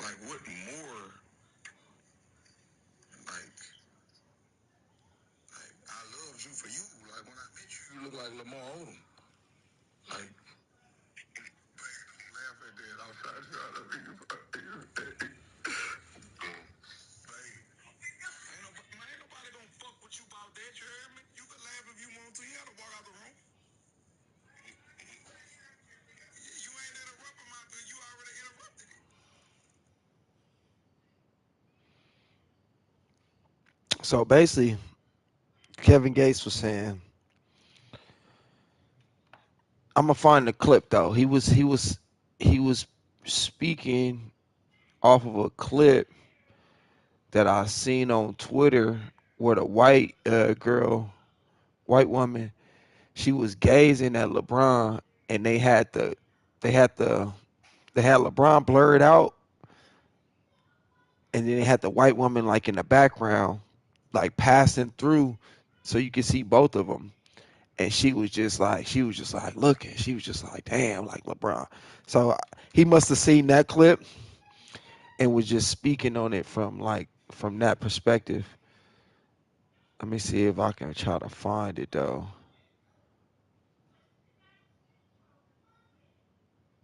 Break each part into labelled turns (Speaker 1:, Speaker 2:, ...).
Speaker 1: Like, what more? Like, I loved you for you. Like, when I met you, you look like Lamar Odom. Like, don't laugh at that. I'm trying to make you. Ain't nobody gonna fuck with you about that. You heard me? You can laugh if you want to. You had to walk out the room. You ain't interrupting my good. You already interrupted it.
Speaker 2: So basically, Kevin Gates was saying, I'm gonna find the clip though. He was speaking off of a clip that I seen on Twitter where the white woman, she was gazing at LeBron, and they had the they had LeBron blurred out, and then they had the white woman like in the background, like passing through, so you could see both of them. And she was just like looking. She was just like, damn, like LeBron. So he must have seen that clip and was just speaking on it from that perspective. Let me see if I can try to find it though.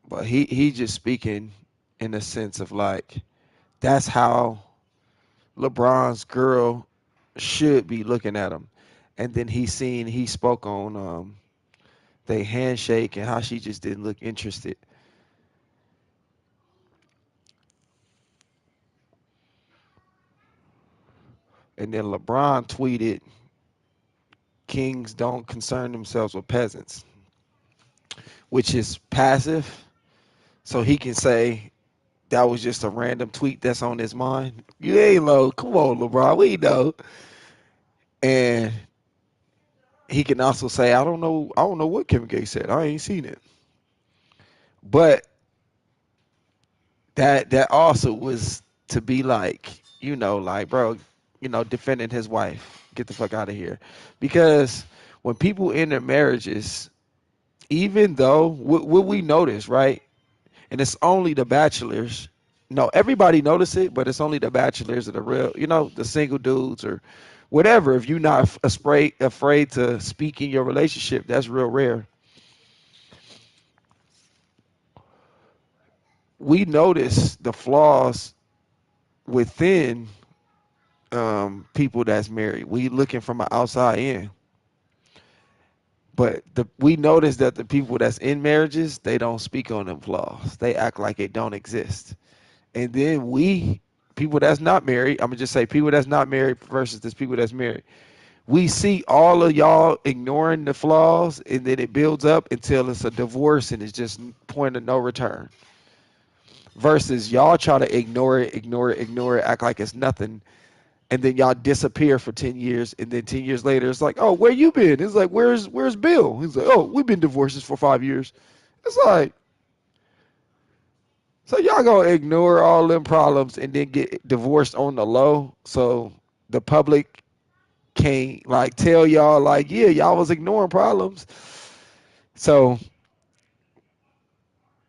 Speaker 2: But he just speaking in the sense of like that's how LeBron's girl should be looking at him. And then he spoke on they handshake and how she just didn't look interested. And then LeBron tweeted, "Kings don't concern themselves with peasants," which is passive. So he can say that was just a random tweet that's on his mind. You ain't low. Come on, LeBron. We know. And he can also say, I don't know. I don't know what Kevin Gates said. I ain't seen it. But that also was to be like, like, bro, defending his wife. Get the fuck out of here. Because when people end their marriages, even though what we notice, right? And it's only the bachelors. No, everybody notice it, but it's only the bachelors that are real, the single dudes or whatever. If you're not afraid to speak in your relationship, that's real rare. We notice the flaws within people that's married. We looking from an outside in, but we notice that the people that's in marriages, they don't speak on them flaws. They act like it don't exist. And then people that's not married, I'm gonna just say people that's not married versus this people that's married. We see all of y'all ignoring the flaws, and then it builds up until it's a divorce, and it's just point of no return. Versus y'all try to ignore it, act like it's nothing, and then y'all disappear for 10 years, and then 10 years later, it's like, oh, where you been? It's like, where's Bill? He's like, oh, we've been divorced for 5 years. It's like, so y'all gonna ignore all them problems and then get divorced on the low, so the public can't like tell y'all like, yeah, y'all was ignoring problems. So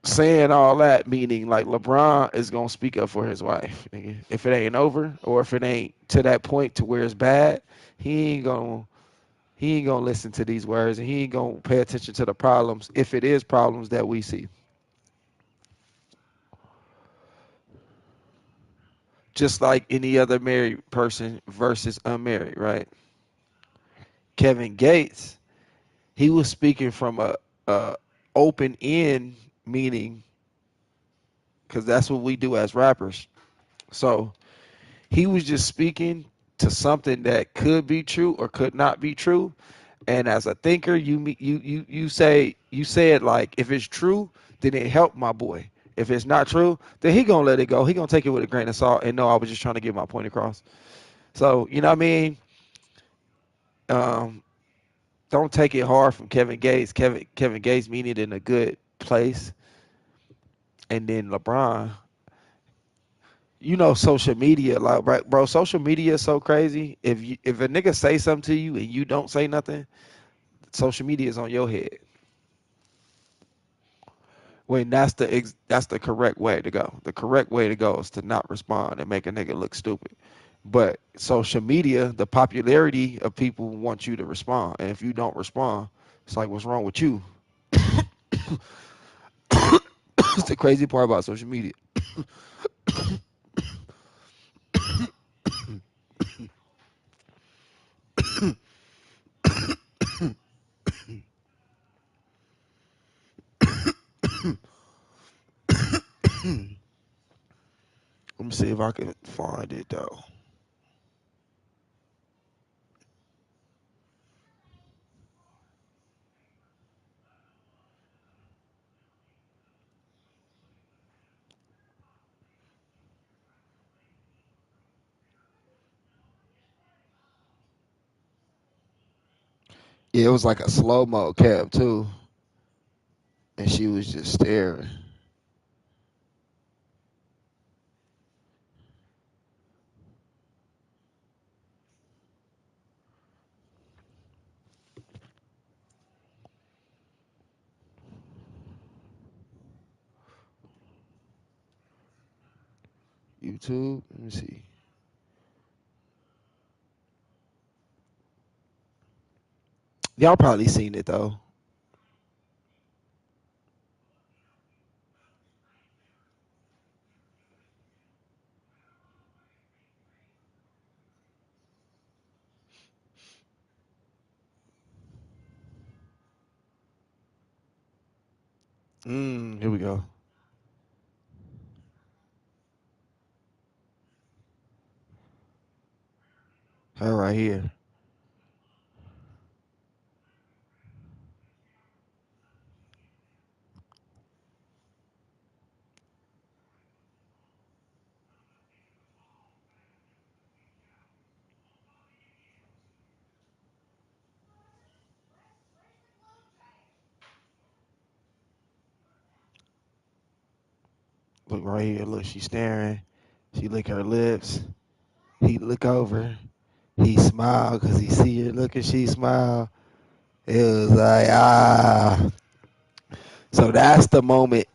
Speaker 2: saying all that meaning like LeBron is gonna speak up for his wife. Nigga. If it ain't over or if it ain't to that point to where it's bad, he ain't gonna he ain't gonna listen to these words and he ain't gonna pay attention to the problems if it is problems that we see. Just like any other married person versus unmarried, right? Kevin Gates, he was speaking from a open end meaning because that's what we do as rappers. So he was just speaking to something that could be true or could not be true. And as a thinker, you say it like if it's true, then it helped my boy. If it's not true, then he gonna let it go. He gonna take it with a grain of salt and know I was just trying to get my point across. So you know what I mean. Um, don't take it hard from Kevin Gates. Kevin Gates mean it in a good place, and then LeBron. Social media, like, right, bro. Social media is so crazy. If a nigga say something to you and you don't say nothing, social media is on your head. when that's the correct way to go. The correct way to go is to not respond and make a nigga look stupid. But social media, the popularity of people want you to respond, and if you don't respond, it's like, what's wrong with you? It's the crazy part about social media. Let me see if I can find it though. Yeah, it was like a slow mo cab too, and she was just staring. YouTube. Let me see. Y'all probably seen it though. Here we go. Her right here. Look right here. Look, she's staring. She lick her lips. He look over. He smiled because he see her look and she smile. It was like, ah. So that's the moment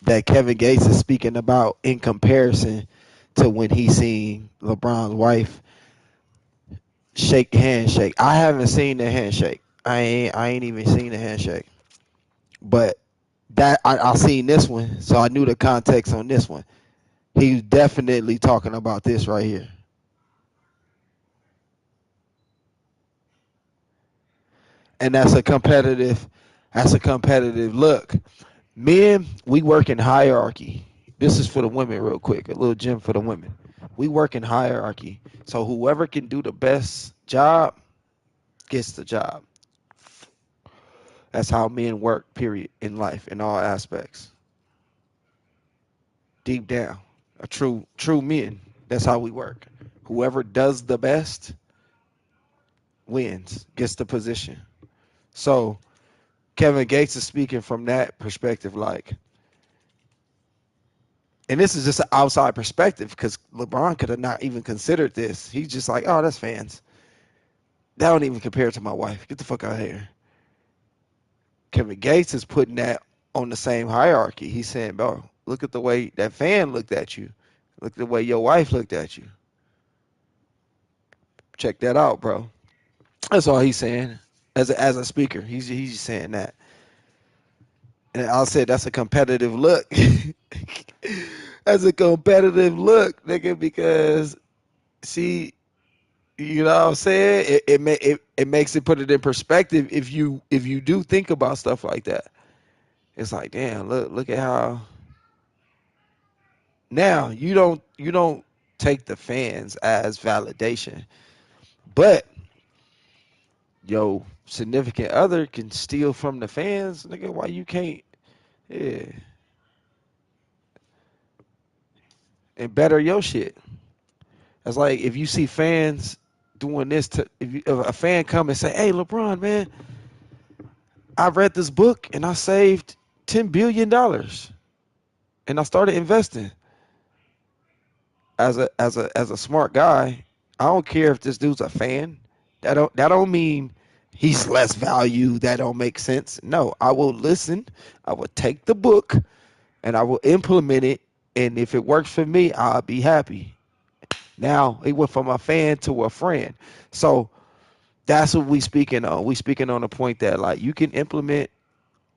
Speaker 2: that Kevin Gates is speaking about in comparison to when he seen LeBron's wife shake the handshake. I haven't seen the handshake. I ain't even seen the handshake. But that I seen this one, so I knew the context on this one. He's definitely talking about this right here. And that's a competitive look. Men, we work in hierarchy. This is for the women real quick, a little gem for the women. We work in hierarchy. So whoever can do the best job gets the job. That's how men work, period, in life, in all aspects. Deep down. A true men. That's how we work. Whoever does the best wins, gets the position. So Kevin Gates is speaking from that perspective, like, and this is just an outside perspective because LeBron could have not even considered this. He's just like, oh, that's fans. That don't even compare to my wife. Get the fuck out of here. Kevin Gates is putting that on the same hierarchy. He's saying, bro, look at the way that fan looked at you. Look at the way your wife looked at you. Check that out, bro. That's all he's saying. As a speaker, he's just saying that. And I said that's a competitive look. That's a competitive look, nigga, because see, you know what I'm saying? It makes it put it in perspective if you do think about stuff like that. It's like, damn, look at how now you don't take the fans as validation, but yo significant other can steal from the fans, nigga. Why you can't? Yeah, and better your shit. It's like if you see fans doing this to if a fan come and say, "Hey, LeBron, man, I read this book and I saved $10 billion and I started investing as a smart guy. I don't care if this dude's a fan. That don't mean he's less value. That don't make sense. No, I will listen. I will take the book and I will implement it. And if it works for me, I'll be happy. Now it went from a fan to a friend. So that's what we speaking on. We speaking on the point that like you can implement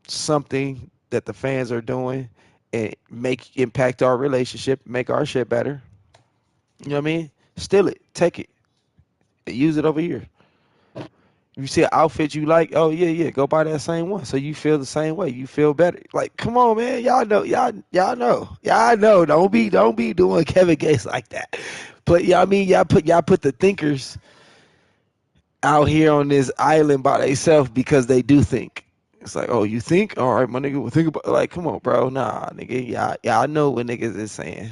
Speaker 2: something that the fans are doing and make impact our relationship, make our shit better. You know what I mean? Steal it, take it, and use it over here. If you see an outfit you like, oh yeah, yeah, go buy that same one. So you feel the same way. You feel better. Like, come on, man. Y'all know. Don't be doing Kevin Gates like that. But y'all mean y'all put the thinkers out here on this island by themselves because they do think. It's like, oh, you think? All right, my nigga, well, think about like, come on, bro. Nah, nigga, y'all know what niggas is saying.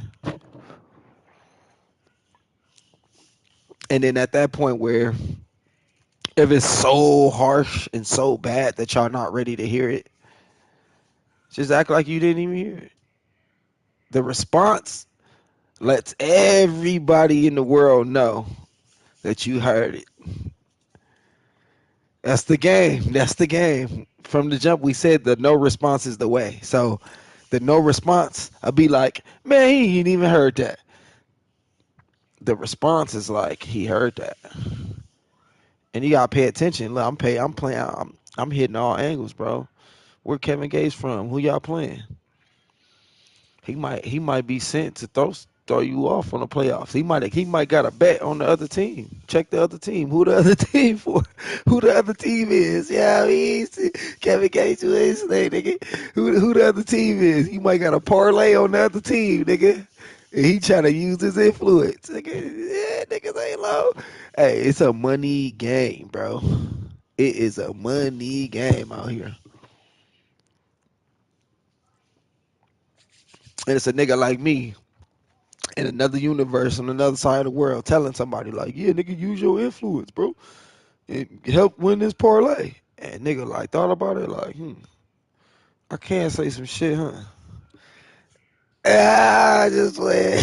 Speaker 2: And then at that point where if it's so harsh and so bad that y'all not ready to hear it, just act like you didn't even hear it. The response lets everybody in the world know that you heard it. That's the game. That's the game. From the jump, we said the no response is the way. So the no response, I'll be like, man, he ain't even heard that. The response is like, he heard that. And you gotta pay attention. Look, I'm playing, I'm hitting all angles, bro. Where Kevin Gates from? Who y'all playing? He might be sent to throw you off on the playoffs. He might got a bet on the other team. Check the other team. Who the other team for? Who the other team is? Yeah, I mean, Kevin Gates, who is that nigga? Who the other team is? He might got a parlay on the other team, nigga. And he trying to use his influence. Nigga, yeah, niggas ain't low. Hey, it's a money game, bro. It is a money game out here. And it's a nigga like me in another universe on another side of the world telling somebody like, yeah, nigga, use your influence, bro, and help win this parlay. And nigga like thought about it like, I can't say some shit, huh? Ah, just wait.